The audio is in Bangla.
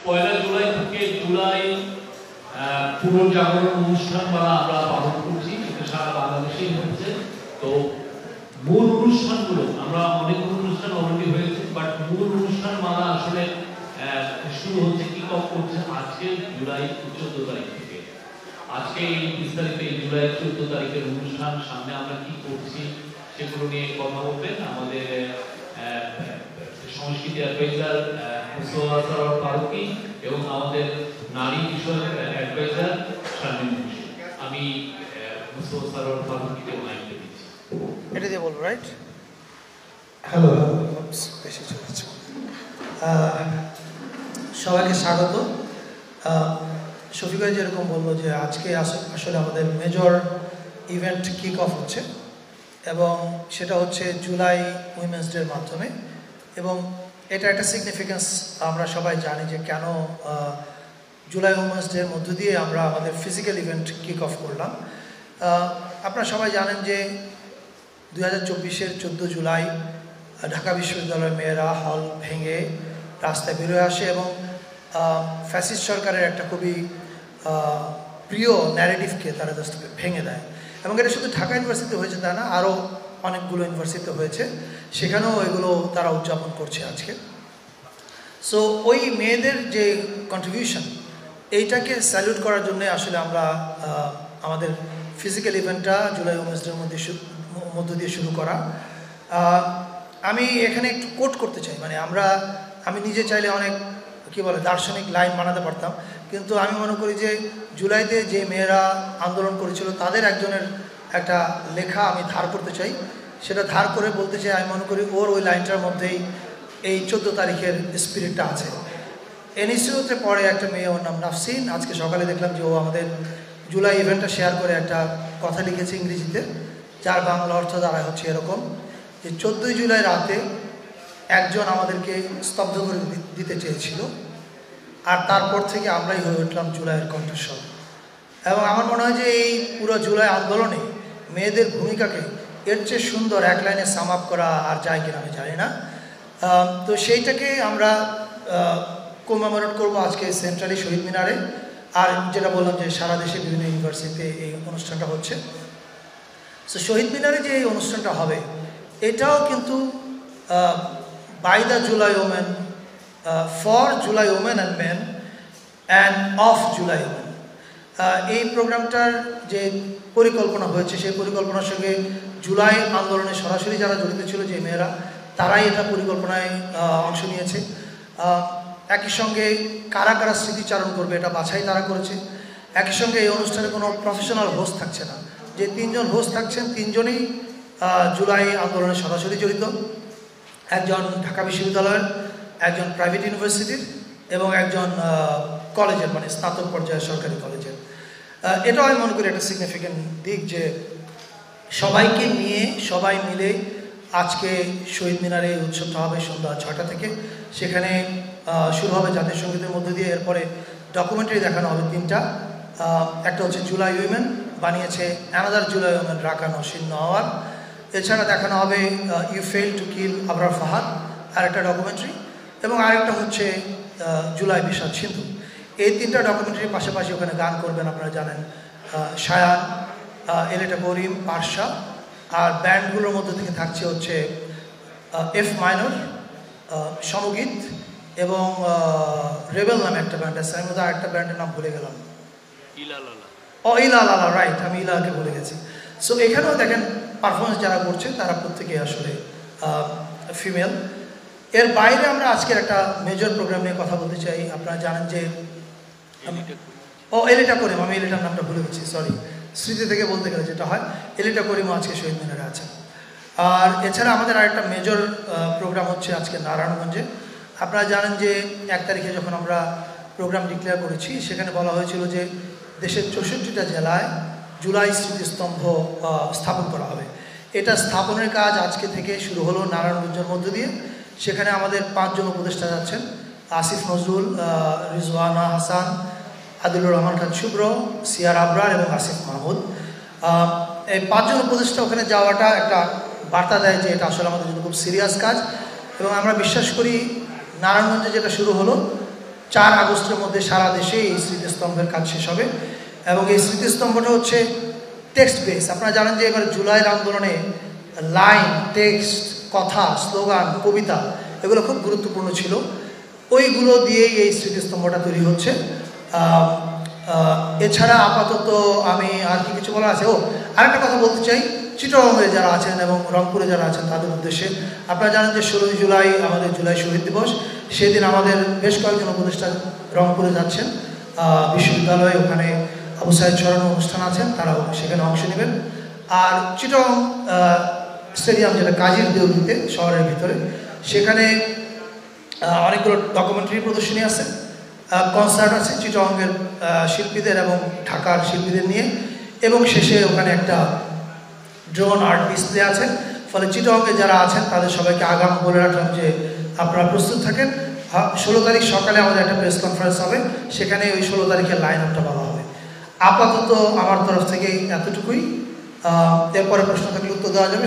পয়লা জুলাই থেকে জুলাই পুনর্জাগরণ অনুষ্ঠানমালা আমরা পালন করছি, এটা সারা বাংলাদেশেই হচ্ছে। তো মূল অনুষ্ঠানগুলো আমরা অনেক অনুষ্ঠান অলরেডি হয়েছে, বাট মূল অনুষ্ঠানমালা আসলে শুরু হচ্ছে, কিক অফ করছে আজকে জুলাই 14 তারিখ থেকে। আজকে এই বিস্তারিত এই জুলাই 14 তারিখের অনুষ্ঠান সামনে আমরা কি করছি সেগুলো নিয়ে কথা বলবেন আমাদের সংস্কৃতি অ্যাডভাইজার মুস্তফা সরোয়ার ফারুকী এবং আমাদের নারী বিষয়ক অ্যাডভাইজার শারমিন মুন্সি। আমি মুস্তফা সরোয়ার ফারুকীকে মাইকে দিচ্ছি। এটা দিয়ে বলবো, রাইট? হ্যালো, সবাইকে স্বাগত। শফিক ভাই যেরকম বললো যে আজকে আসলে আমাদের মেজর ইভেন্ট কিক অফ হচ্ছে, এবং সেটা হচ্ছে জুলাই উইমেন্স ডের মাধ্যমে। এবং এটা একটা সিগনিফিকেন্স আমরা সবাই জানি যে কেন জুলাই উইমেন্স ডের মধ্য দিয়ে আমরা আমাদের ফিজিক্যাল ইভেন্ট কিক অফ করলাম। আপনারা সবাই জানেন যে 2024-এর 14 জুলাই ঢাকা বিশ্ববিদ্যালয়ের মেয়েরা হল ভেঙে রাস্তায় বেরোয় আসে এবং ফ্যাসিস্ট সরকারের একটা খুবই প্রিয় ন্যারেটিভকে তারা জাস্ট ভেঙে দেয়। এবং এটা শুধু ঢাকা ইউনিভার্সিটিতে হয়েছে তা না, আরও অনেকগুলো ইউনিভার্সিটিতে হয়েছে, সেখানেও এগুলো তারা উদযাপন করছে আজকে। সো ওই মেয়েদের যে কন্ট্রিবিউশন, এইটাকে স্যালুট করার জন্যে আসলে আমরা আমাদের ফিজিক্যাল ইভেন্টটা জুলাই উইমেন্স ডের মধ্য দিয়ে শুরু করা। আমি এখানে একটু কোট করতে চাই, মানে আমি নিজে চাইলে অনেক দার্শনিক লাইন বানাতে পারতাম, কিন্তু আমি মনে করি যে জুলাইতে যে মেয়েরা আন্দোলন করেছিল তাদের একজনের একটা লেখা আমি ধার করতে চাই। সেটা ধার করে বলতে চাই, আমি মনে করি ওর ওই লাইনটার মধ্যেই এই 14 তারিখের স্পিরিটটা আছে। এনএসইউতে পড়ে একটা মেয়ে, ওর নাম নাফসিন। আজকে সকালে দেখলাম যে ও আমাদের জুলাই ইভেন্টটা শেয়ার করে একটা কথা লিখেছে ইংরেজিতে, যার বাংলা অর্থ দাঁড়ায় হচ্ছে এরকম যে 14 জুলাই রাতে একজন আমাদেরকে স্তব্ধ করে দিতে চেয়েছিল, আর তারপর থেকে আমরাই হয়ে উঠলাম জুলাইয়ের কণ্ঠস্বর। এবং আমার মনে হয় যে এই পুরো জুলাই আন্দোলনে মেয়েদের ভূমিকাকে এর চেয়ে সুন্দর এক লাইনে সাম আপ করা আর যায় কিনা আমি জানি না। তো সেইটাকে আমরা কমেমোরেট করবো আজকে সেন্ট্রালি শহীদ মিনারে। আর যেটা বললাম যে সারা দেশে বিভিন্ন ইউনিভার্সিটিতে এই অনুষ্ঠানটা হচ্ছে। সো শহীদ মিনারে যে এই অনুষ্ঠানটা হবে, এটাও কিন্তু by the July women, for July women and men and of July women. এই প্রোগ্রামটার যে পরিকল্পনা হয়েছে, সেই পরিকল্পনার সঙ্গে জুলাই আন্দোলনে সরাসরি যারা জড়িত ছিল যে মেয়েরা, তারাই এটা পরিকল্পনায় অংশ নিয়েছে। একই সঙ্গে কারা কারা স্মৃতিচারণ করবে এটা বাছাই তারা করেছে। একই সঙ্গে এই অনুষ্ঠানে কোনো প্রফেশনাল হোস্ট থাকছে না, যে 3 জন হোস্ট থাকছেন 3 জনই জুলাই আন্দোলনে সরাসরি জড়িত। একজন ঢাকা বিশ্ববিদ্যালয়ের, একজন প্রাইভেট ইউনিভার্সিটির এবং একজন কলেজের, মানে স্নাতক পর্যায়ের সরকারি কলেজের। এটাও আমি মনে করি একটা সিগনিফিক্যান্ট দিক যে সবাইকে নিয়ে সবাই মিলে আজকে শহীদ মিনারে এই উৎসবটা হবে সন্ধ্যা 6টা থেকে। সেখানে শুরু হবে জাতীয় সঙ্গীতের মধ্য দিয়ে, এরপরে ডকুমেন্টারি দেখানো হবে 3টা। একটা হচ্ছে জুলাই উইমেন, বানিয়েছে another July women Raka Nosin Nowar. এছাড়া দেখানো হবে you fail to kill Abrar Fahad, আর একটা ডকুমেন্টারি, এবং আরেকটা হচ্ছে জুলাই বিষাদ সিন্ধু। এই 3টা ডকুমেন্টারির পাশাপাশি ওখানে গান করবেন, আপনারা জানেন, শায়ান, এলেটা করিম, পারশা। আর ব্যান্ডগুলোর মধ্যে থেকে থাকছে হচ্ছে এফ মাইনর, সমগীত এবং রেবেল নামে একটা ব্যান্ড আছে। আমি মধ্যে আরেকটা ব্যান্ডের নাম ভুলে গেলাম, ইলালালা, রাইট, আমি ইলাকে ভুলে গেছি। সো এখানেও দেখেন পারফরমেন্স যারা করছে তারা প্রত্যেকে আসলে ফিমেল। এর বাইরে আমরা আজকের একটা মেজর প্রোগ্রাম নিয়ে কথা বলতে চাই। আপনারা জানেন যে এলিটা করিম, আমি এলিটার নামটা ভুলে গেছি, সরি, স্মৃতি থেকে বলতে গেলে যেটা হয়, এলিটা করিমও আজকে শহীদ মিনারে আছে। আর এছাড়া আমাদের আরেকটা মেজর প্রোগ্রাম হচ্ছে আজকে নারায়ণগঞ্জে। আপনারা জানেন যে 1 তারিখে যখন আমরা প্রোগ্রাম ডিক্লেয়ার করেছি, সেখানে বলা হয়েছিল যে দেশের 64টা জেলায় জুলাই স্মৃতিস্তম্ভ স্থাপন করা হবে। এটা স্থাপনের কাজ আজকে থেকে শুরু হলো নারায়ণগঞ্জের মধ্য দিয়ে। সেখানে আমাদের 5 জন উপদেষ্টা যাচ্ছেন, আসিফ নজরুল, রিজওয়ানা হাসান, আদিলুর রহমান খান শুভ্র, সিয়ার আবরার এবং আসিফ মাহমুদ। এই 5 জন উপদেষ্টা ওখানে যাওয়াটা একটা বার্তা দেয় যে এটা আসলে আমাদের জন্য খুব সিরিয়াস কাজ। এবং আমরা বিশ্বাস করি নারায়ণগঞ্জে যেটা শুরু হলো 4 আগস্টের মধ্যে সারা দেশে এই স্মৃতিস্তম্ভের কাজ শেষ হবে। এবং এই স্মৃতিস্তম্ভটা হচ্ছে টেক্সট বেস। আপনারা জানেন যে এবার জুলাইয়ের আন্দোলনে লাইন, টেক্সট, কথা, স্লোগান, কবিতা এগুলো খুব গুরুত্বপূর্ণ ছিল। ওইগুলো দিয়েই এই স্মৃতিস্তম্ভটা তৈরি হচ্ছে। এছাড়া আপাতত আমি আর কি কিছু বলার আছে? আরেকটা কথা বলতে চাই, চিটাগংয়ে যারা আছেন এবং রংপুরে যারা আছেন তাদের উদ্দেশ্যে। আপনারা জানেন যে 16 জুলাই আমাদের জুলাই শহীদ দিবস। সেদিন আমাদের বেশ কয়েকজন উপদেষ্টা রংপুরে যাচ্ছেন বিশ্ববিদ্যালয়ে, ওখানে আবু সাইদ স্মরণ অনুষ্ঠান আছেন, তারাও সেখানে অংশ নেবেন। আর চিটাগং স্টেডিয়াম, যেটা কাজীর দেউলিতে শহরের ভিতরে, সেখানে অনেকগুলো ডকুমেন্টারি প্রদর্শনী আছে, কনসার্ট আছে চিটাগংয়ের শিল্পীদের এবং ঢাকার শিল্পীদের নিয়ে, এবং শেষে ওখানে একটা ড্রোন আর্ট ডিসপ্লে আছে। ফলে চিটাগংয়ে যারা আছেন তাদের সবাইকে আগাম বলে রাখলাম যে আপনারা প্রস্তুত থাকেন। 16 তারিখ সকালে আমাদের একটা প্রেস কনফারেন্স হবে, সেখানে ওই 16 তারিখের লাইন আপটা বলা হবে। আপাতত আমার তরফ থেকে এতটুকুই। এরপরে প্রশ্ন থাকলে উত্তর দেওয়া যাবে।